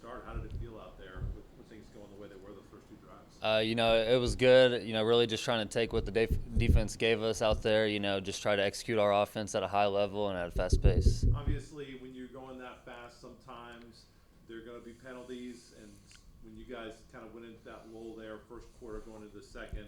start. How did it feel out there with things going the way they were the first two drives? It was good. Really just trying to take what the defense gave us out there. Just try to execute our offense at a high level and at a fast pace. Obviously, when you're going that fast, sometimes there are going to be penalties. And when you guys kind of went into that lull there, first quarter going into the second,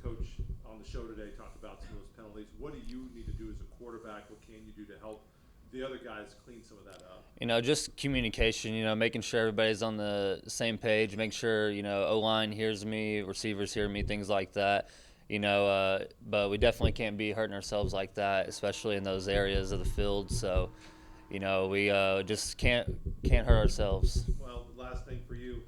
Coach on the show today talked about some of those penalties. What do you need to do as a quarterback? What can you do to help the other guys clean some of that up? Just communication. Making sure everybody's on the same page. Make sure O line hears me, receivers hear me, things like that. But we definitely can't be hurting ourselves like that, especially in those areas of the field. So, we just can't hurt ourselves. Well, the last thing for you,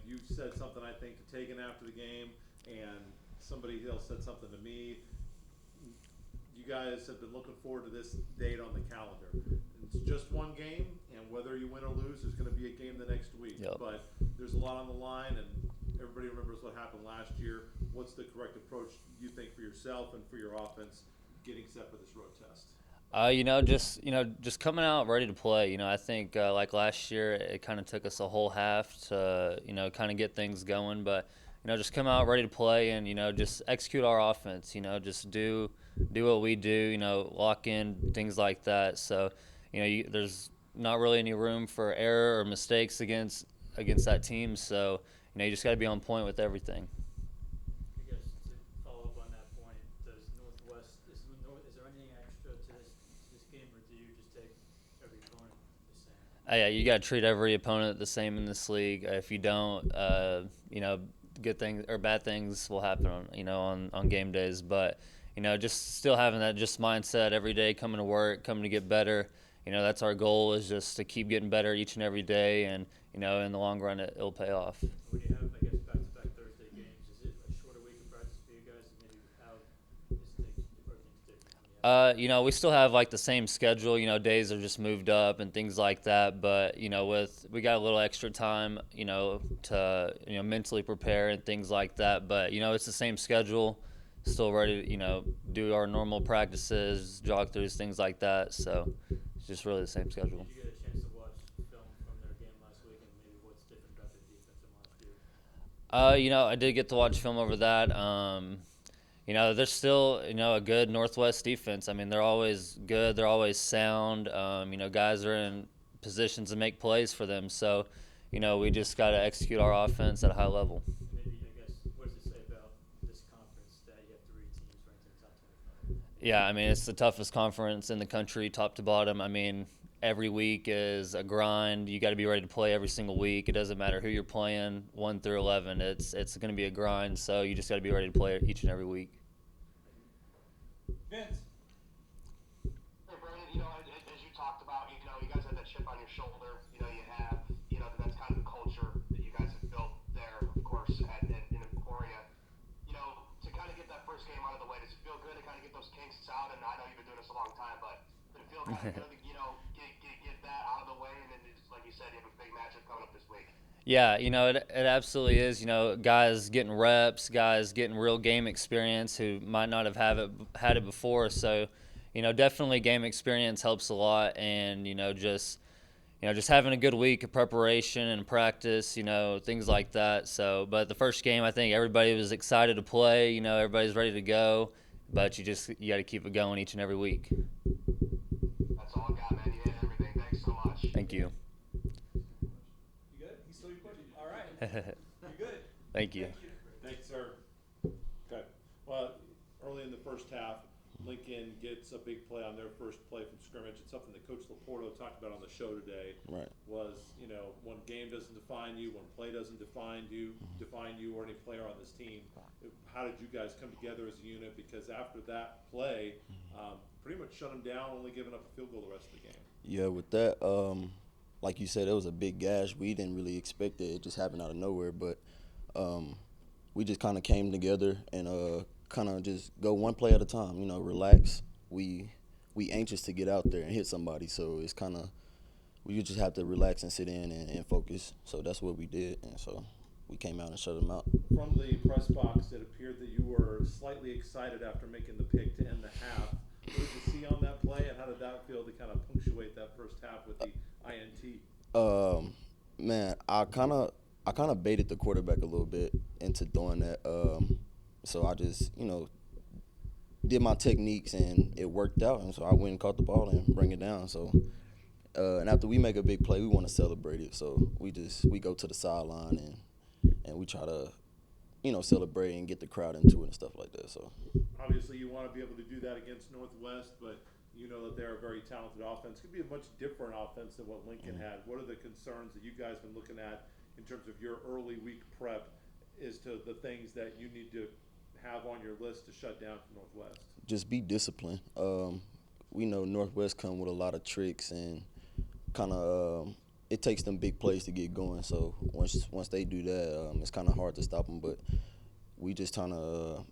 you said something I think to Tegan after the game, and somebody else said something to me. You guys have been looking forward to this date on the calendar. It's just one game, and whether you win or lose, there's going to be a game the next week. Yep. But there's a lot on the line, and everybody remembers what happened last year. What's the correct approach you think for yourself and for your offense getting set for this road test? Just coming out ready to play. I think like last year, it kind of took us a whole half to kind of get things going, but just come out ready to play and just execute our offense. Just do what we do. Lock in things like that. So there's not really any room for error or mistakes against that team. So you just got to be on point with everything. I guess to follow up on that point, is there anything extra to this game, or do you just take every opponent the same? Yeah, you got to treat every opponent the same in this league. If you don't, good things or bad things will happen on game days. But just still having that just mindset every day, coming to work, coming to get better. That's our goal, is just to keep getting better each and every day, and in the long run, it'll pay off. When you have, I guess, back-to-back Thursday games, is it a shorter week of practice for you guys? And maybe how is things different? We still have like the same schedule. Days are just moved up and things like that. But we got a little extra time, to mentally prepare and things like that. But it's the same schedule. Still ready to do our normal practices, jog throughs, things like that. So it's just really the same schedule. Did you get a chance to watch film from their game last week, and maybe what's different about their defense from last year? I did get to watch film over that. They're still, a good Northwest defense. I mean, they're always good. They're always sound. Guys are in positions to make plays for them. So, we just got to execute our offense at a high level. Maybe, I guess, what does it say about this conference that you have 3 teams ranked in the top 25? Yeah, I mean, it's the toughest conference in the country, top to bottom. I mean, every week is a grind. You got to be ready to play every single week. It doesn't matter who you're playing, 1 through 11. It's going to be a grind. So you just got to be ready to play each and every week. Vince. Hey, Braden, as you talked about, you guys had that chip on your shoulder. That's kind of the culture that you guys have built there, of course, in Emporia. To kind of get that first game out of the way, does it feel good to kind of get those kinks out? And I know you've been doing this a long time, but did it feel kind of good to, get that out of the way? And then, like you said, you have a big matchup coming up this week. Yeah, it absolutely is. Guys getting reps, guys getting real game experience who might not have had it before. So, definitely game experience helps a lot, and just having a good week of preparation and practice, things like that. So, but the first game, I think everybody was excited to play. Everybody's ready to go, but you got to keep it going each and every week. That's all I got, man. You hit everything. Thanks so much. Thank you. You good? Thank you. Thanks, sir. Okay. Well, early in the first half, Lincoln gets a big play on their first play from scrimmage. It's something that Coach Laporto talked about on the show today. Right. Was, one game doesn't define you, one play doesn't define you or any player on this team. How did you guys come together as a unit? Because after that play, pretty much shut them down, only giving up a field goal the rest of the game. Yeah, with that, like you said, it was a big gash. We didn't really expect it. It just happened out of nowhere. But we just kind of came together and kind of just go one play at a time, relax. We anxious to get out there and hit somebody. So it's kind of we just have to relax and sit in and focus. So that's what we did. And so we came out and shut them out. From the press box, it appeared that you were slightly excited after making the pick to end the half. What did you see on that play, and how did that feel to kind of punctuate that first half with the INT? Man, I kind of baited the quarterback a little bit into doing that. So I just, did my techniques and it worked out. And so I went and caught the ball and bring it down. So, and after we make a big play, we want to celebrate it. So we go to the sideline and we try to, celebrate and get the crowd into it and stuff like that. So Obviously, you want to be able to do that against Northwest, but you know that they're a very talented offense. Could be a much different offense than what Lincoln had. What are the concerns that you guys been looking at in terms of your early week prep as to the things that you need to have on your list to shut down from Northwest? just be disciplined. We know Northwest come with a lot of tricks and kind of it takes them big plays to get going. So once they do that, it's kind of hard to stop them. But we just trying to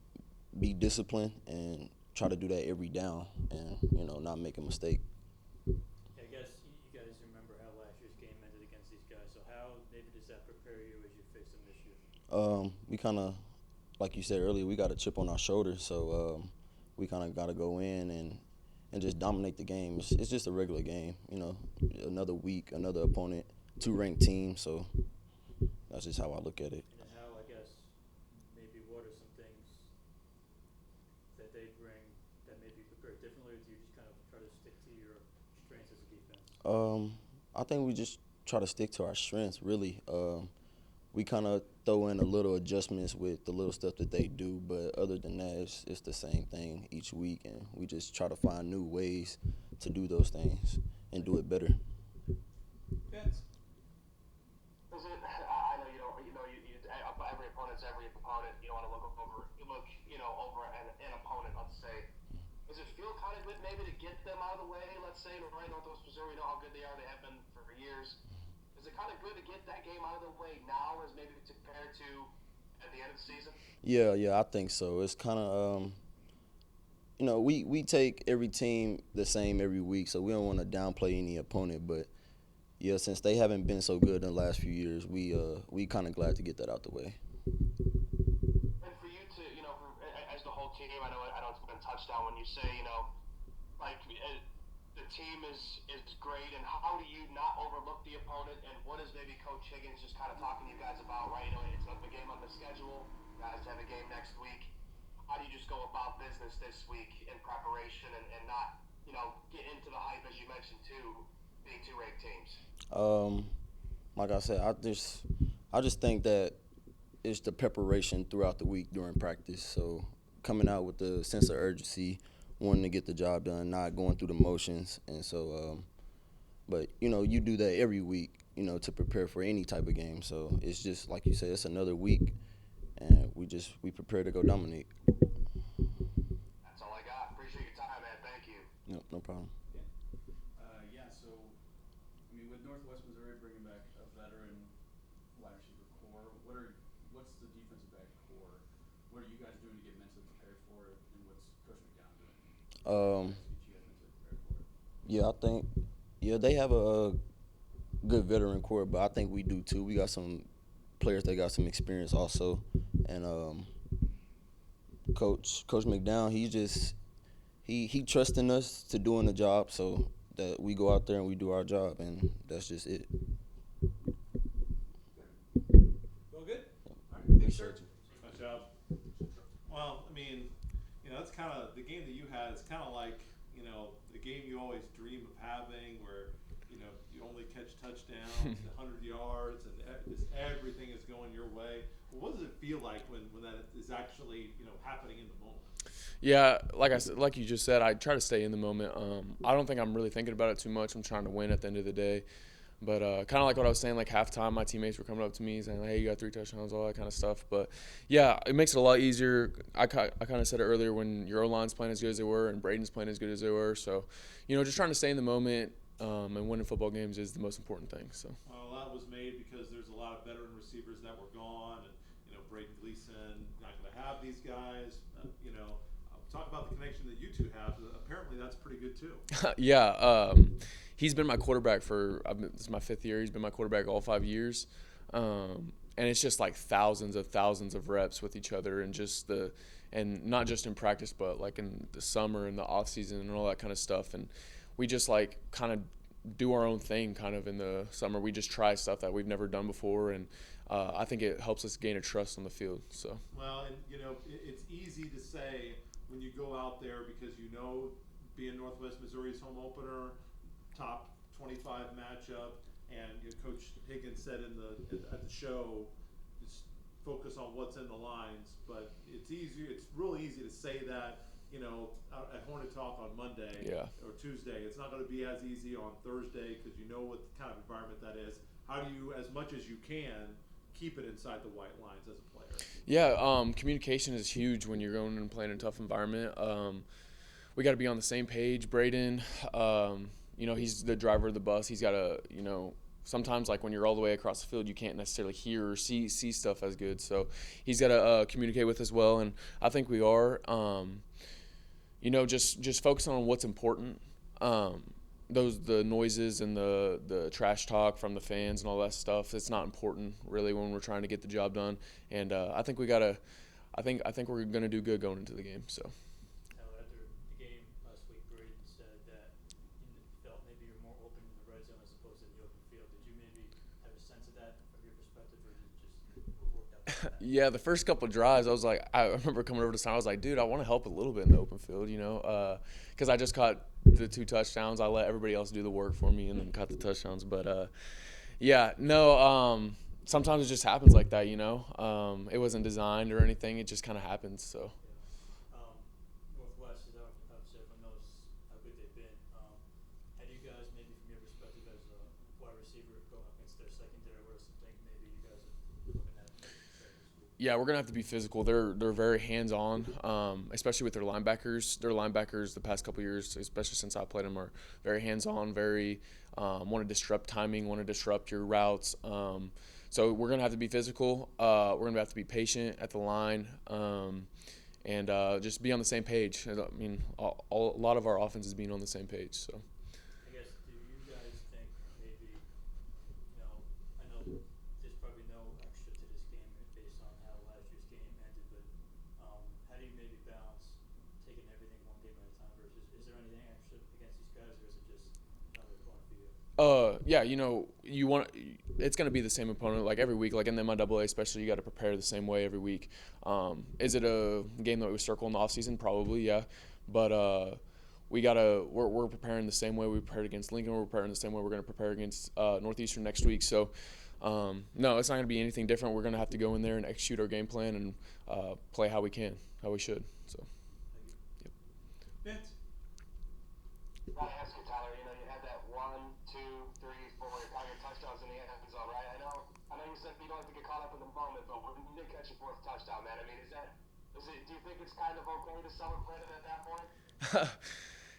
be disciplined and try to do that every down and, not make a mistake. I guess you guys remember how last year's game ended against these guys. So how maybe does that prepare you as you face them this year? We kind of, like you said earlier, we got a chip on our shoulder. So we kind of got to go in and just dominate the game. It's just a regular game, another week, another opponent, 2 ranked teams. So that's just how I look at it. And then how, I guess, maybe what are some things that they bring that maybe you prepare differently, or do you just kind of try to stick to your strengths as a defense? I think we just try to stick to our strengths, really. We kind of throw in a little adjustments with the little stuff that they do, but other than that, it's the same thing each week, and we just try to find new ways to do those things and do it better. Vince. Is it? I know you don't. Every opponent's every opponent. You don't want to look over an opponent. Let's say. Does it feel kind of good maybe to get them out of the way? Let's say right Northwest Missouri. You know how good they are. They have been for years. Is it kind of good to get that game out of the way now, as maybe compared to at the end of the season? Yeah, I think so. It's kind of, we take every team the same every week, so we don't want to downplay any opponent. But yeah, since they haven't been so good in the last few years, we kind of glad to get that out the way. And for you to, as the whole team, I know it's been touched on when you say, the team is great, and how do you not overlook the opponent, and what is maybe Coach Higgins just kind of talking to you guys about, right? It's a game on the schedule. You guys have a game next week. How do you just go about business this week in preparation and not, get into the hype, as you mentioned, too, being 2 ranked teams? Like I said, I just think that it's the preparation throughout the week during practice. So coming out with the sense of urgency, wanting to get the job done, not going through the motions. And so, but, you do that every week, to prepare for any type of game. So it's just, like you said, it's another week, and we prepare to go dominate. That's all I got. Appreciate your time, man. Thank you. Yep, no problem. So, with Northwest Missouri bringing back a veteran wide receiver core, what's the defensive back core? What are you guys doing to get mentally prepared for it, and what's Coach McDowell doing? Yeah, I think they have a good veteran core, but I think we do too. We got some players that got some experience also, and Coach McDowell, he trusting us to doing the job, so that we go out there and we do our job, and that's just it. Feel good? All right, thanks, sir. Nice job. Well, that's kind of the game that you had. It's kind of like, the game you always dream of having, where, you only catch touchdowns, 100 yards, and just everything is going your way. Well, what does it feel like when that is actually, happening in the moment? Yeah, like you just said, I try to stay in the moment. I don't think I'm really thinking about it too much. I'm trying to win at the end of the day. But kind of like what I was saying, like halftime, my teammates were coming up to me saying, hey, you got 3 touchdowns, all that kind of stuff. But, yeah, it makes it a lot easier. I kind of said it earlier, when your O-line's playing as good as they were and Braden's playing as good as they were. So, just trying to stay in the moment and winning football games is the most important thing. So. Well, a lot was made because there's a lot of veteran receivers that were gone, and, Braden Gleason, not going to have these guys. Talk about the connection that you two have. Apparently, that's pretty good too. Yeah, he's been my quarterback this is my 5th year. He's been my quarterback all 5 years, and it's just like thousands of reps with each other, and not just in practice, but like in the summer and the off season and all that kind of stuff. And we just like kind of do our own thing kind of in the summer. We just try stuff that we've never done before, and I think it helps us gain a trust on the field. So. Well, and it's easy to say when you go out there because being Northwest Missouri's home opener, top 25 matchup, and Coach Higgins said at the show, just focus on what's in the lines. But it's really easy to say that. At Hornet Talk on Monday or Tuesday. It's not going to be as easy on Thursday because you know what kind of environment that is. How do you, as much as you can, keep it inside the white lines as a player? Yeah, communication is huge when you're going and playing in a tough environment. We got to be on the same page. Braden, he's the driver of the bus. He's got to, sometimes like when you're all the way across the field, you can't necessarily hear or see stuff as good. So he's got to communicate with us well, and I think we are. Just focusing on what's important. The noises and the trash talk from the fans and all that stuff, it's not important really when we're trying to get the job done. And I think we're gonna do good going into the game. So. After the game last week, Braden said that you felt maybe you're more open in the red zone as opposed to the open field. Did you maybe have a sense of that from your perspective, or did it just worked out like that? Yeah, the first couple of drives, I remember coming over to Simon, I was like, dude, I want to help a little bit in the open field, because I just caught the 2 touchdowns. I let everybody else do the work for me and then caught the touchdowns. But, sometimes it just happens like that, It wasn't designed or anything. It just kind of happens, so. Northwest, obviously everyone knows how good they've been. How do you guys, maybe from your perspective as a wide receiver going up against their secondary, what are some things maybe you guys are looking at this week? Yeah, we're gonna have to be physical. They're very hands-on, especially with their linebackers. Their linebackers the past couple of years, especially since I played them, are very hands-on, very want to disrupt timing, want to disrupt your routes. So we're gonna have to be physical. We're gonna have to be patient at the line, and just be on the same page. I mean, a lot of our offense is being on the same page. So. I guess, do you guys think maybe, I know there's probably no extra to this game based on how last year's game ended, but how do you maybe balance taking everything one game at a time versus, is there anything extra against these guys, or is it just another opponent for you? It's going to be the same opponent like every week, like in the MIAA especially. You got to prepare the same way every week. Is it a game that we circle in the offseason? Probably, yeah. But we're preparing the same way we prepared against Lincoln. We're preparing the same way we're going to prepare against Northeastern next week. So no, it's not going to be anything different. We're going to have to go in there and execute our game plan and play how we can, how we should. So. Yep. Vince. I gotta ask you, Tyler. You had that 1, 2, 3, 4 kind of touchdowns in the end zone, right? I know you said you don't have to get caught up in the moment, but when you did catch your 4th touchdown, man, I mean, do you think it's kind of okay to celebrate it at that point?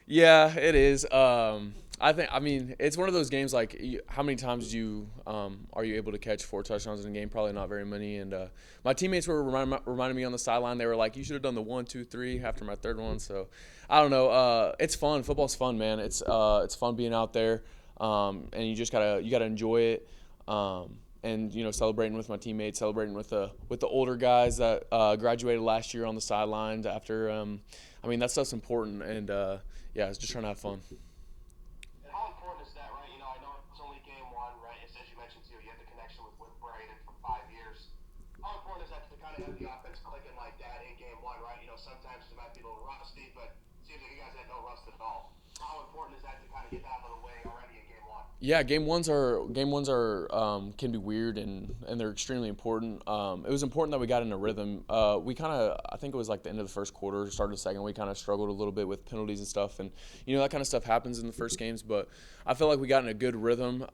Yeah, it is. I mean, it's one of those games like how many times are you able to catch 4 touchdowns in a game? Probably not very many. And my teammates were reminding me on the sideline. They were like, "You should have done the 1, 2, 3 after my 3rd one." So I don't know. It's fun. Football's fun, man. It's fun being out there, and you just gotta enjoy it. And celebrating with my teammates, celebrating with the older guys that graduated last year on the sidelines after. I mean, that stuff's important, and it's just trying to have fun. And how important is that, right? I know it's only game 1, right? As you mentioned too, you had the connection with Braden for 5 years. How important is that to kind of have the offense clicking like that in game 1, right? Sometimes it might be a little rusty, but it seems like you guys had no rust at all. How important is that to kind of get that out of the way already in game 1? Yeah, game ones can be weird and they're extremely important. It was important that we got in a rhythm. I think it was like the end of the first quarter, start of the second, we kind of struggled a little bit with penalties and stuff, and that kind of stuff happens in the first games. But I feel like we got in a good rhythm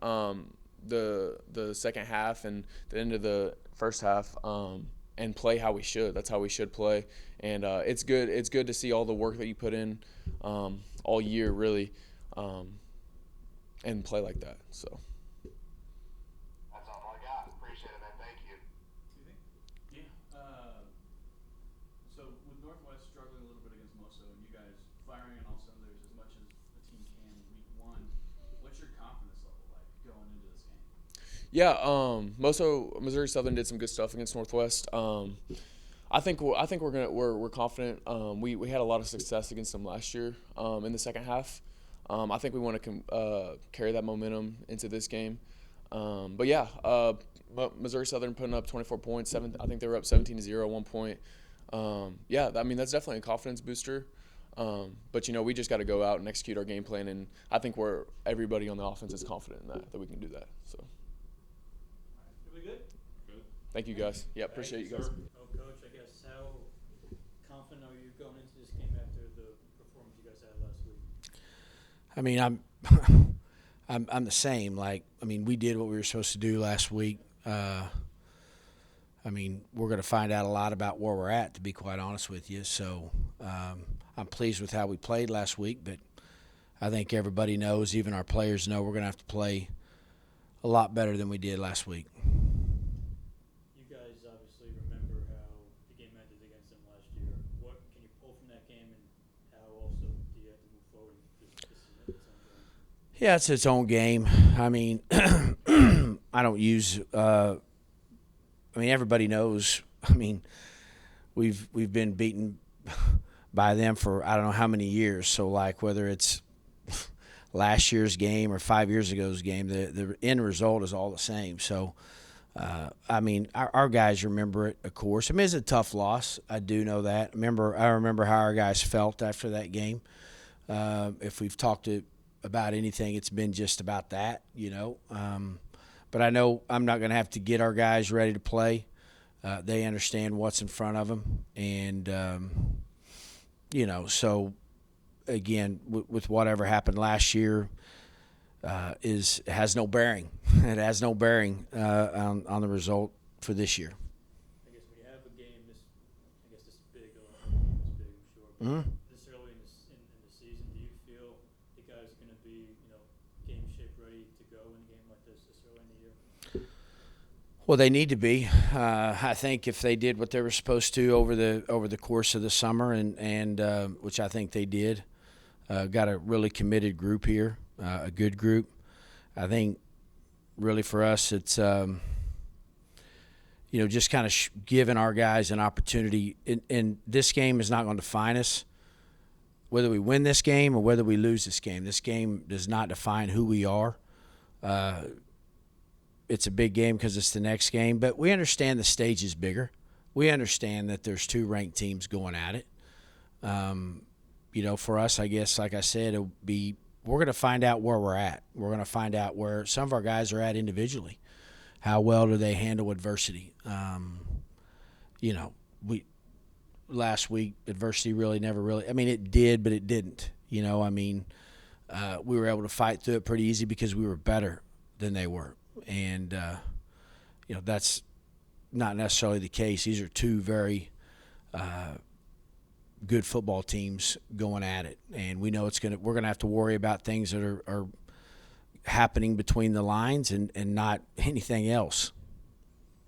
the second half and the end of the first half, and play how we should. That's how we should play, and it's good. It's good to see all the work that you put in all year, really. And play like that. So. That's all I got. Appreciate it, man. Thank you. Yeah. So with Northwest struggling a little bit against Moso, and you guys firing on all cylinders as much as the team can in week 1, what's your confidence level like going into this game? Yeah. Missouri Southern did some good stuff against Northwest. I think we're confident. We had a lot of success against them last year in the second half. I think we want to carry that momentum into this game. But yeah, Missouri Southern putting up 24 points. I think they were up 17-0 at one point. Yeah, I mean, that's definitely a confidence booster. But, we just got to go out and execute our game plan, and I think everybody on the offense is confident in that we can do that. So. Are we good? Good. Thank you, guys. Yeah, appreciate you guys. Oh, Coach, I guess how confident are you going into this game after the performance you guys had last week? I mean, I'm the same. We did what we were supposed to do last week. We're going to find out a lot about where we're at, to be quite honest with you. So I'm pleased with how we played last week, but I think everybody knows, even our players know, we're going to have to play a lot better than we did last week. You guys obviously remember how the game ended against them last year. What can you pull from that game, and how also do you have to move forward? This is its own game. Yeah, it's its own game. I don't use everybody knows. We've been beaten by them for I don't know how many years. So, whether it's last year's game or 5 years ago's game, the end result is all the same. So, our guys remember it, of course. It's a tough loss. I do know that. I remember how our guys felt after that game. If we've talked about anything, it's been just about that, But I know I'm not going to have to get our guys ready to play. They understand what's in front of them. And, so, again, with whatever happened last year has no bearing. It has no bearing on the result for this year. I guess when you have a game this big, game is big, I'm sure. But Mm-hmm. this early in the season, do you feel the guys are going to be, game shape ready to go in a game like this early in the year? Well, they need to be. I think if they did what they were supposed to over the course of the summer, and which I think they did, got a really committed group here, a good group. I think really for us, it's just kind of giving our guys an opportunity. And this game is not going to define us, whether we win this game or whether we lose this game. This game does not define who we are. It's a big game because it's the next game, but we understand the stage is bigger. We understand that there's two ranked teams going at it. For us, I guess, like I said, we're going to find out where we're at. We're going to find out where some of our guys are at individually. How well do they handle adversity? Last week, adversity it did, but it didn't. We were able to fight through it pretty easy because we were better than they were. And, that's not necessarily the case. These are two very good football teams going at it. And we know we're going to have to worry about things that are happening between the lines and not anything else.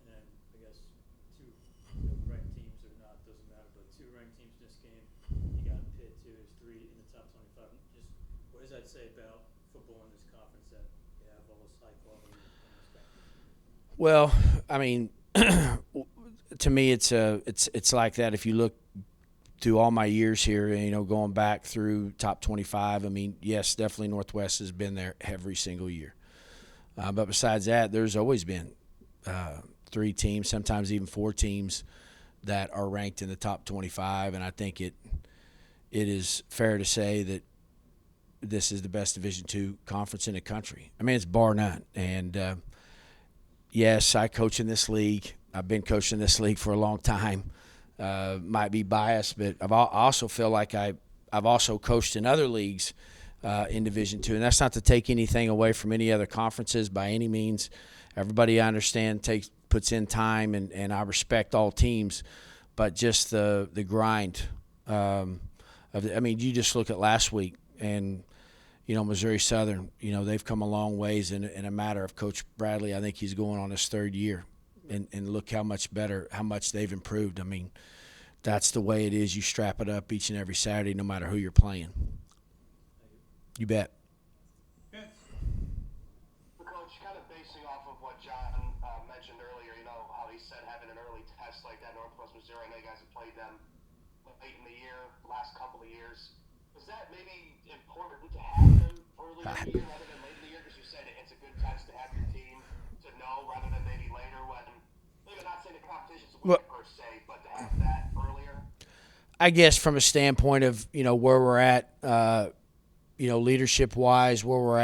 And then I guess two ranked teams or not, doesn't matter, but two ranked teams in this game. You got Pitt, too. There's three in the top 25. Just what does that say about football in this conference that you have all this high quality in this conference? Well, to me, it's like that. If you look through all my years here, going back through top 25, yes, definitely Northwest has been there every single year. But besides that, there's always been three teams, sometimes even four teams that are ranked in the top 25, and I think it is fair to say that this is the best Division II conference in the country. It's bar none. And yes, I coach in this league. I've been coaching this league for a long time. Might be biased, but I also feel like I've also coached in other leagues in Division II, and that's not to take anything away from any other conferences by any means. Everybody, I understand, puts in time, and I respect all teams, but just the grind you just look at last week, and Missouri Southern, they've come a long ways in a matter of Coach Bradley. I think he's going on his third year. And look how much they've improved. That's the way it is. You strap it up each and every Saturday, no matter who you're playing. You bet. Yeah. Coach, kind of basing off of what John mentioned earlier, how he said having an early test like that, Northwest Missouri, I know you guys have played them late in the year, the last couple of years. Is that maybe important to have an early in the year rather than late in the year? Because you said it's a good test to have your team to know rather than maybe later when, maybe not saying the competition's weak per se, but to have that earlier. I guess from a standpoint of, where we're at, leadership-wise, where we're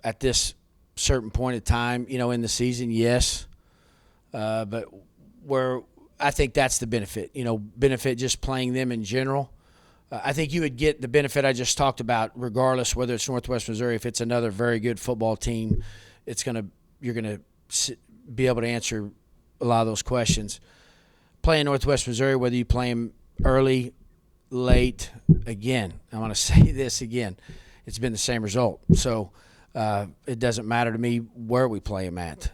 at this certain point of time, in the season, yes. But where I think that's the benefit, benefit just playing them in general. I think you would get the benefit I just talked about, regardless whether it's Northwest Missouri. If it's another very good football team, you're gonna be able to answer a lot of those questions. Playing Northwest Missouri, whether you play them early, late, again, I want to say this again, it's been the same result. So it doesn't matter to me where we play them at.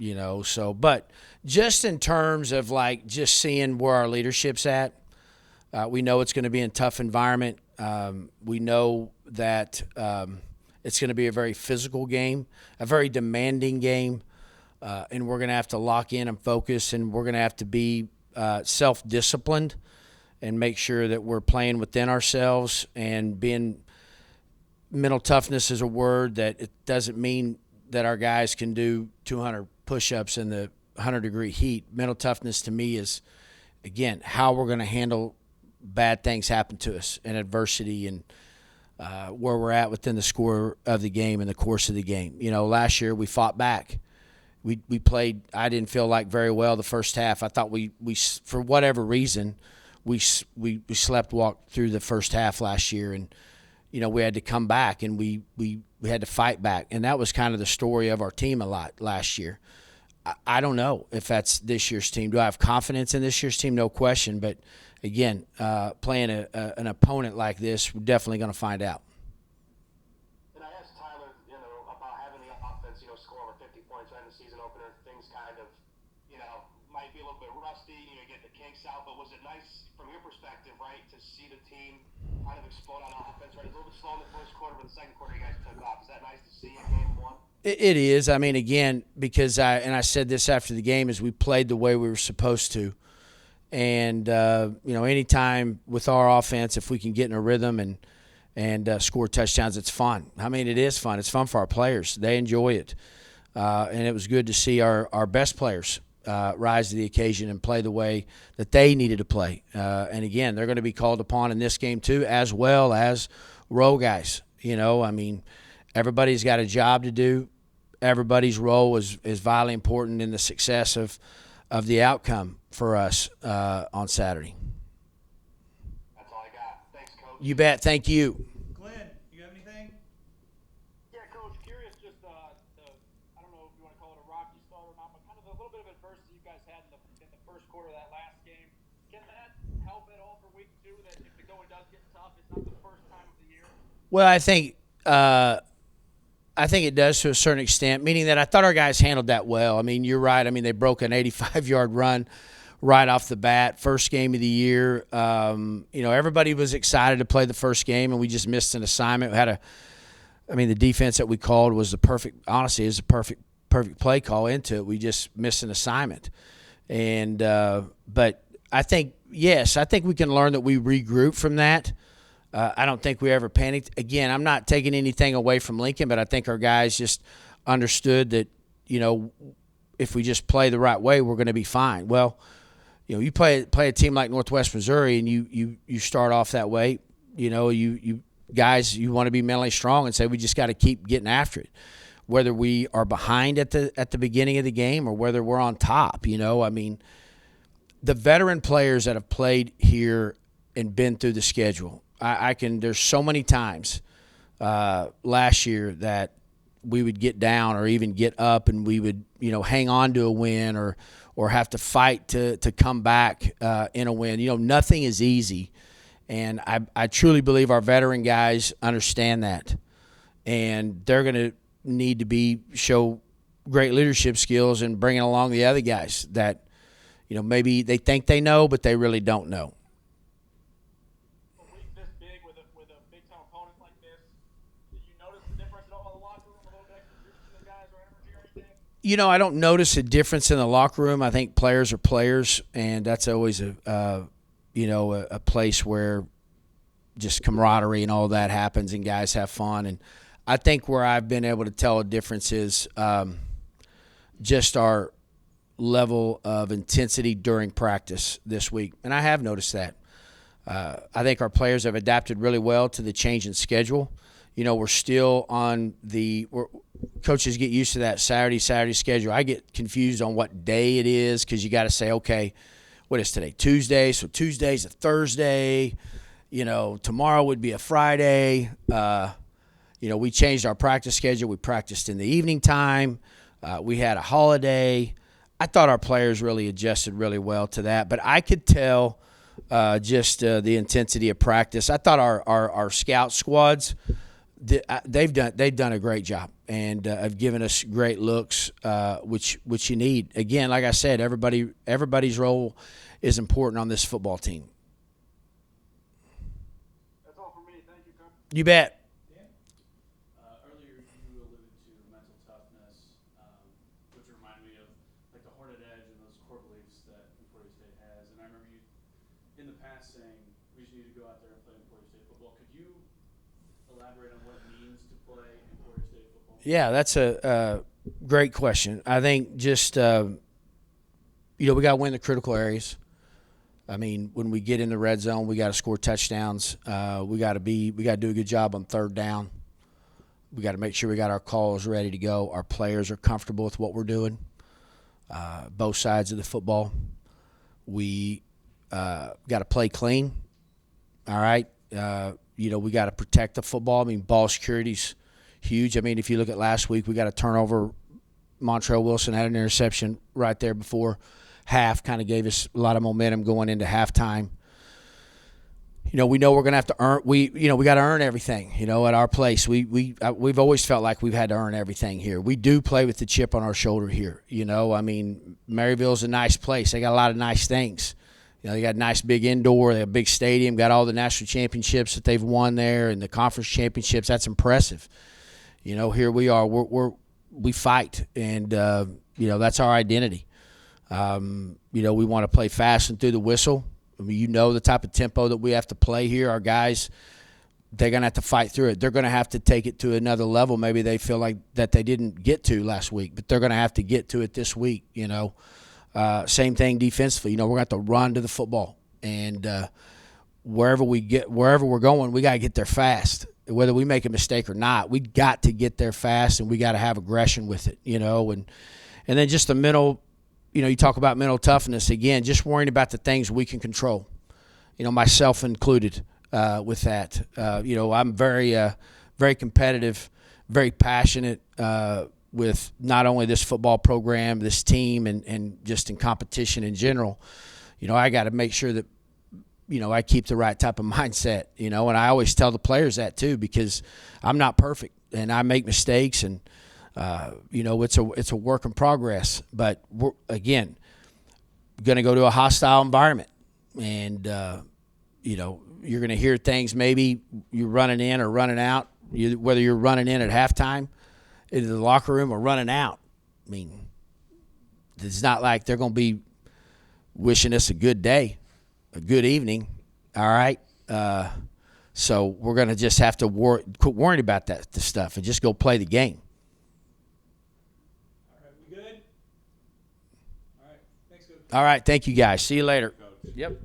But just in terms of just seeing where our leadership's at, we know it's going to be in a tough environment. We know that it's going to be a very physical game, a very demanding game, and we're going to have to lock in and focus, and we're going to have to be self-disciplined and make sure that we're playing within ourselves and being – mental toughness is a word that it doesn't mean that our guys can do 200 push-ups in the 100-degree heat. Mental toughness to me is, again, how we're going to handle bad things happen to us and adversity and where we're at within the score of the game and the course of the game. Last year we fought back. We played, I didn't feel like very well the first half. I thought we for whatever reason, we slept walked through the first half last year, and we had to come back and we had to fight back. And that was kind of the story of our team a lot last year. I don't know if that's this year's team. Do I have confidence in this year's team? No question. But, again, playing an opponent like this, we're definitely going to find out. And I asked Tyler, about having the offense, score over 50 points in the season opener. Things kind of, might be a little bit rusty. You get the kinks out. But was it nice from your perspective, right, to see the team kind of explode on offense, right? It was a little bit slow in the first quarter, but the second quarter you guys took off. Is that nice to see in game one? It is. I mean, again, because I said this after the game, is we played the way we were supposed to. And, anytime with our offense, if we can get in a rhythm and score touchdowns, it's fun. I mean, it is fun. It's fun for our players. They enjoy it. And it was good to see our best players rise to the occasion and play the way that they needed to play. And, again, they're going to be called upon in this game too, as well as role guys. Everybody's got a job to do. Everybody's role is vitally important in the success of the outcome for us on Saturday. That's all I got. Thanks, Coach. You bet. Thank you. Glenn, you have anything? Yeah, Coach, curious just I don't know if you want to call it a rocky start or not, but kind of a little bit of adversity you guys had in the first quarter of that last game. Can that help at all for week 2, that if the going does get tough, it's not the first time of the year? Well, I think it does to a certain extent, meaning that I thought our guys handled that well. I mean, you're right. I mean, they broke an 85-yard run right off the bat, first game of the year. Everybody was excited to play the first game, and we just missed an assignment. The defense that we called was honestly, it was a perfect play call into it. We just missed an assignment. And but I think we can learn that we regroup from that. I don't think we ever panicked. Again, I'm not taking anything away from Lincoln, but I think our guys just understood that, if we just play the right way, we're going to be fine. Well, you play a team like Northwest Missouri, and you start off that way. You guys, you want to be mentally strong and say we just got to keep getting after it, whether we are behind at the beginning of the game or whether we're on top. The veteran players that have played here and been through the schedule. There's so many times last year that we would get down or even get up and we would, hang on to a win or have to fight to come back in a win. Nothing is easy. And I truly believe our veteran guys understand that. And they're going to need to show great leadership skills and bringing along the other guys that, maybe they think they know, but they really don't know. I don't notice a difference in the locker room. I think players are players, and that's always a place where, just camaraderie and all that happens, and guys have fun. And I think where I've been able to tell a difference is just our level of intensity during practice this week, and I have noticed that. I think our players have adapted really well to the change in schedule. You know, we're still on coaches get used to that Saturday schedule. I get confused on what day it is because you got to say, okay, what is today? Tuesday. So Tuesday's a Thursday. You know, tomorrow would be a Friday. You know, we changed our practice schedule. We practiced in the evening time. We had a holiday. I thought our players really adjusted really well to that. But I could tell just the intensity of practice. I thought our scout squads, they've done a great job and have given us great looks, which you need. Again, like I said, everybody's role is important on this football team. That's all for me. Thank you, Coach. You bet. Earlier you alluded to mental toughness, which reminded me of like the Hornet edge and those core beliefs that Emporia State has. And I remember you in the past saying we just need to go out there and play Emporia State football. Could you elaborate on what it means to play Emporia State football? Yeah, that's a great question. I think just we got to win the critical areas. I mean, when we get in the red zone, we got to score touchdowns. We got to do a good job on third down. We got to make sure we got our calls ready to go. Our players are comfortable with what we're doing. Both sides of the football. We got to play clean. All right. We got to protect the football. I mean, ball security's huge. I mean, if you look at last week, we got a turnover. Montrell Wilson had an interception right there before half, kind of gave us a lot of momentum going into halftime. We know we're going to have to earn. We got to earn everything. At our place, we've always felt like we've had to earn everything here. We do play with the chip on our shoulder here. I mean, Maryville's a nice place. They got a lot of nice things. They got a nice big indoor, they have a big stadium, got all the national championships that they've won there and the conference championships. That's impressive. Here we are. We fight, and that's our identity. We want to play fast and through the whistle. I mean, the type of tempo that we have to play here. Our guys, they're going to have to fight through it. They're going to have to take it to another level. Maybe they feel like that they didn't get to last week, but they're going to have to get to it this week. Same thing defensively. We're going to have to run to the football, and wherever we're going, we got to get there fast. Whether we make a mistake or not, we got to get there fast, and we got to have aggression with it. And then just the mental. You talk about mental toughness again. Just worrying about the things we can control. Myself included with that. I'm very competitive, very passionate with not only this football program, this team, and just in competition in general. I got to make sure that I keep the right type of mindset. And I always tell the players that too, because I'm not perfect and I make mistakes, and it's a work in progress. But we're again going to go to a hostile environment, and you're going to hear things. Maybe you're running in or running out. Whether you're running in at halftime into the locker room or running out. I mean, it's not like they're going to be wishing us a good day, a good evening. All right. So we're going to just have to quit worrying about that stuff and just go play the game. All right, we good? All right, thanks, Coach. All right, thank you guys. See you later. Coach. Yep.